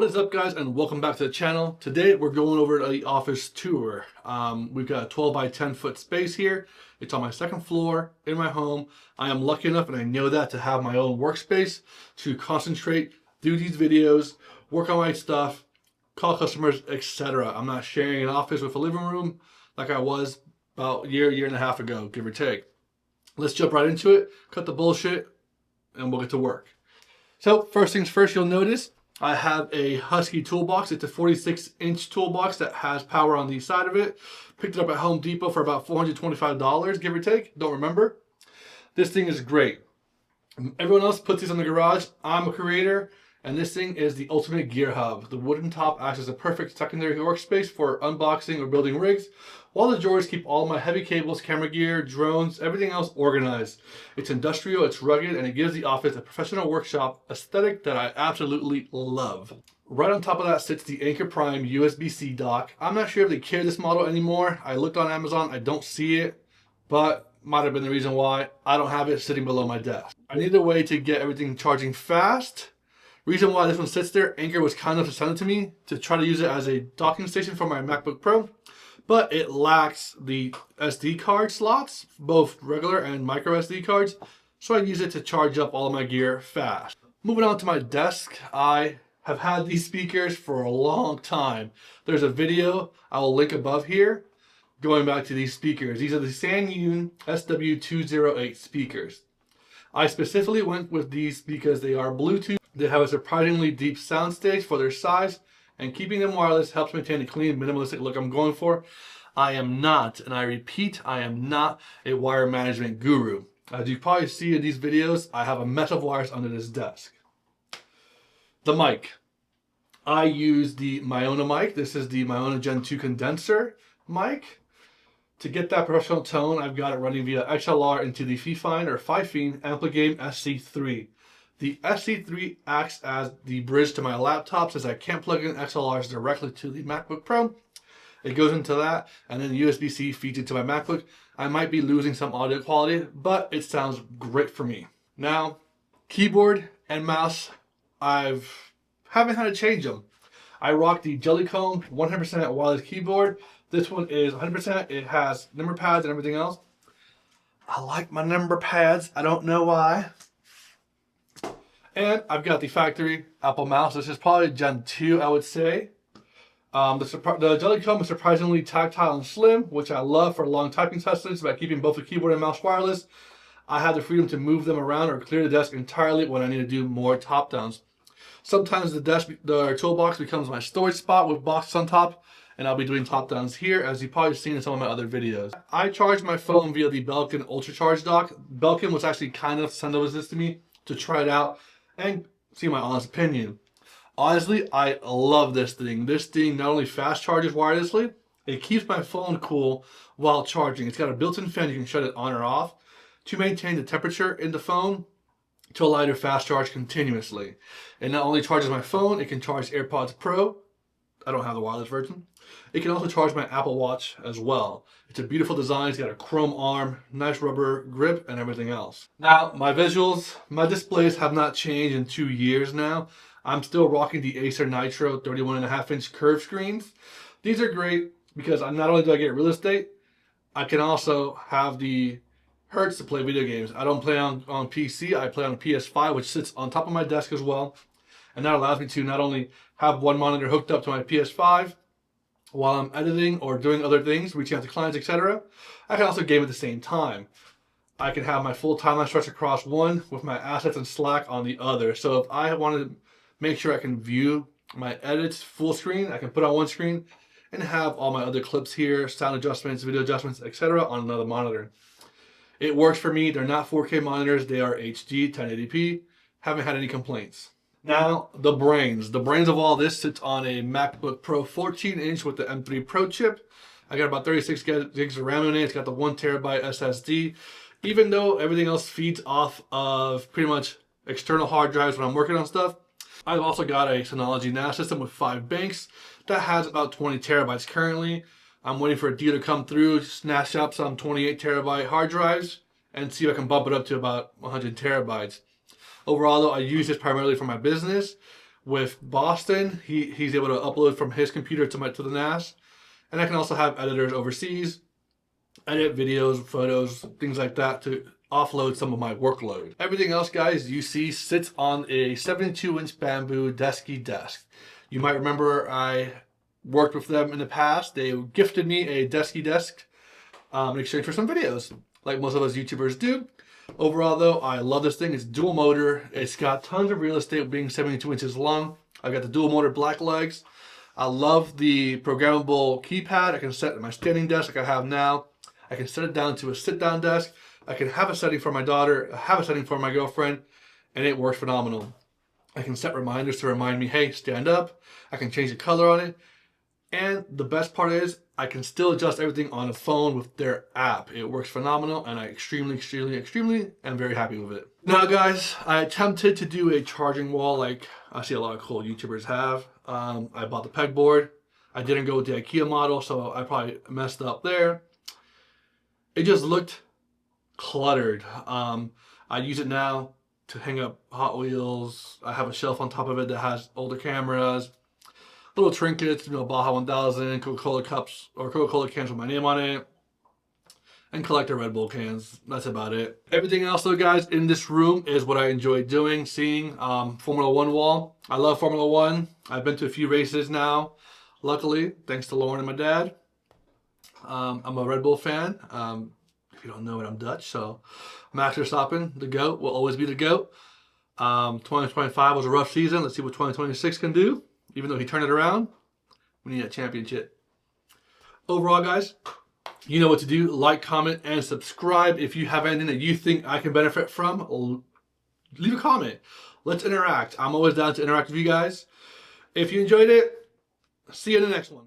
is up, guys, and welcome back to the channel. Today we're going over the office tour. We've got a 12 by 10 foot space here. It's on my second floor in my home. I am lucky enough, and I know that, to have my own workspace to concentrate, do these videos, work on my stuff, call customers, etc. I'm not sharing an office with a living room like I was about a year and a half ago, give or take. Let's jump right into it, cut the bullshit, and we'll get to work. So first things first, you'll notice I have a Husky toolbox. It's a 46-inch toolbox that has power on the side of it. Picked it up at Home Depot for about $425, give or take. Don't remember. This thing is great. Everyone else puts these in the garage. I'm a creator, and this thing is the ultimate gear hub. The wooden top acts as a perfect secondary workspace for unboxing or building rigs, while the drawers keep all my heavy cables, camera gear, drones, everything else organized. It's industrial, it's rugged, and it gives the office a professional workshop aesthetic that I absolutely love. Right on top of that sits the Anker Prime USB-C dock. I'm not sure if they carry this model anymore. I looked on Amazon, I don't see it, but might have been the reason why I don't have it sitting below my desk. I need a way to get everything charging fast. Reason why this one sits there, Anker was kind enough to send it to me to try to use it as a docking station for my MacBook Pro, but it lacks the SD card slots, both regular and micro SD cards, so I use it to charge up all of my gear fast. Moving on to my desk, I have had these speakers for a long time. There's a video I will link above here going back to these speakers. These are the Sanyun SW208 speakers. I specifically went with these because they are Bluetooth. They have a surprisingly deep soundstage for their size, and keeping them wireless helps maintain the clean, minimalistic look I'm going for. I am not, and I repeat, I am not a wire management guru. As you probably see in these videos, I have a mess of wires under this desk. The mic. I use the Maono mic. This is the Maono Gen 2 condenser mic. To get that professional tone, I've got it running via XLR into the Fifine or Fifine Amplifgame SC3. The SC3 acts as the bridge to my laptop, since I can't plug in XLRs directly to the MacBook Pro. It goes into that, and then USB-C feeds into my MacBook. I might be losing some audio quality, but it sounds great for me. Now, keyboard and mouse, haven't had to change them. I rock the Jellycone 100% wireless keyboard. This one is 100%. It has number pads and everything else. I like my number pads. I don't know why. And I've got the factory Apple mouse. This is probably Gen 2, I would say. The Jellycone is surprisingly tactile and slim, which I love for long typing sessions by keeping both the keyboard and mouse wireless. I have the freedom to move them around or clear the desk entirely when I need to do more top downs. Sometimes the toolbox becomes my storage spot with boxes on top, and I'll be doing top downs here, as you've probably seen in some of my other videos. I charge my phone via the Belkin Ultra Charge dock. Belkin was actually kind enough to send over this to me to try it out and see my honest opinion. Honestly, I love this thing. This thing not only fast charges wirelessly, it keeps my phone cool while charging. It's got a built-in fan, you can shut it on or off to maintain the temperature in the phone to allow you to fast charge continuously. It not only charges my phone, it can charge AirPods Pro. I don't have the wireless version. It can also charge my Apple Watch as well. It's a beautiful design. It's got a chrome arm, nice rubber grip, and everything else. Now, my visuals, my displays have not changed in 2 years now. I'm still rocking the Acer Nitro 31.5-inch curved screens. These are great because not only do I get real estate, I can also have the hertz to play video games. I don't play on PC, I play on a PS5, which sits on top of my desk as well. And that allows me to not only have one monitor hooked up to my PS5 while I'm editing or doing other things, reaching out to clients, etc. I can also game at the same time. I can have my full timeline stretched across one with my assets and Slack on the other. So if I want to make sure I can view my edits full screen, I can put on one screen and have all my other clips here, sound adjustments, video adjustments, etc. on another monitor. It works for me. They're not 4K monitors. They are HD 1080p. Haven't had any complaints. Now, the brains. The brains of all this sits on a MacBook Pro 14-inch with the M3 Pro chip. I got about 36 gigs of RAM in it. It's got the 1TB SSD. Even though everything else feeds off of pretty much external hard drives when I'm working on stuff, I've also got a Synology NAS system with 5 banks that has about 20 terabytes currently. I'm waiting for a deal to come through, snatch up some 28 terabyte hard drives, and see if I can bump it up to about 100 terabytes. Overall, though, I use this primarily for my business, With Boston, he's able to upload from his computer to the NAS. And I can also have editors overseas, edit videos, photos, things like that to offload some of my workload. Everything else, guys, you see sits on a 72-inch bamboo Desky desk. You might remember I worked with them in the past. They gifted me a Desky desk in exchange for some videos, like most of us YouTubers do. Overall, though, I love this thing. It's dual motor. It's got tons of real estate being 72 inches long. I've got the dual motor black legs. I love the programmable keypad. I can set it at my standing desk like I have now. I can set it down to a sit-down desk. I can have a setting for my daughter, have a setting for my girlfriend, and it works phenomenal. I can set reminders to remind me, hey, stand up. I can change the color on it. And the best part is I can still adjust everything on a phone with their app. It works phenomenal, and I extremely am very happy with it. Now, guys, I attempted to do a charging wall like I see a lot of cool YouTubers have. I bought the pegboard. I didn't go with the IKEA model, so I probably messed up there. It just looked cluttered. I use it now to hang up Hot Wheels. I have a shelf on top of it that has older cameras, little trinkets, Baja 1000, Coca-Cola cups or Coca-Cola cans with my name on it, and collector Red Bull cans. That's about it. Everything else, though, guys, in this room is what I enjoy doing, seeing. Formula One wall. I love Formula One. I've been to a few races now, luckily, thanks to Lauren and my dad. I'm a Red Bull fan. If you don't know it, I'm Dutch, so Max Verstappen, the GOAT, will always be the GOAT. 2025 was a rough season. Let's see what 2026 can do. Even though he turned it around, we need a championship. Overall, guys, you know what to do. Like, comment, and subscribe. If you have anything that you think I can benefit from, leave a comment. Let's interact. I'm always down to interact with you guys. If you enjoyed it, see you in the next one.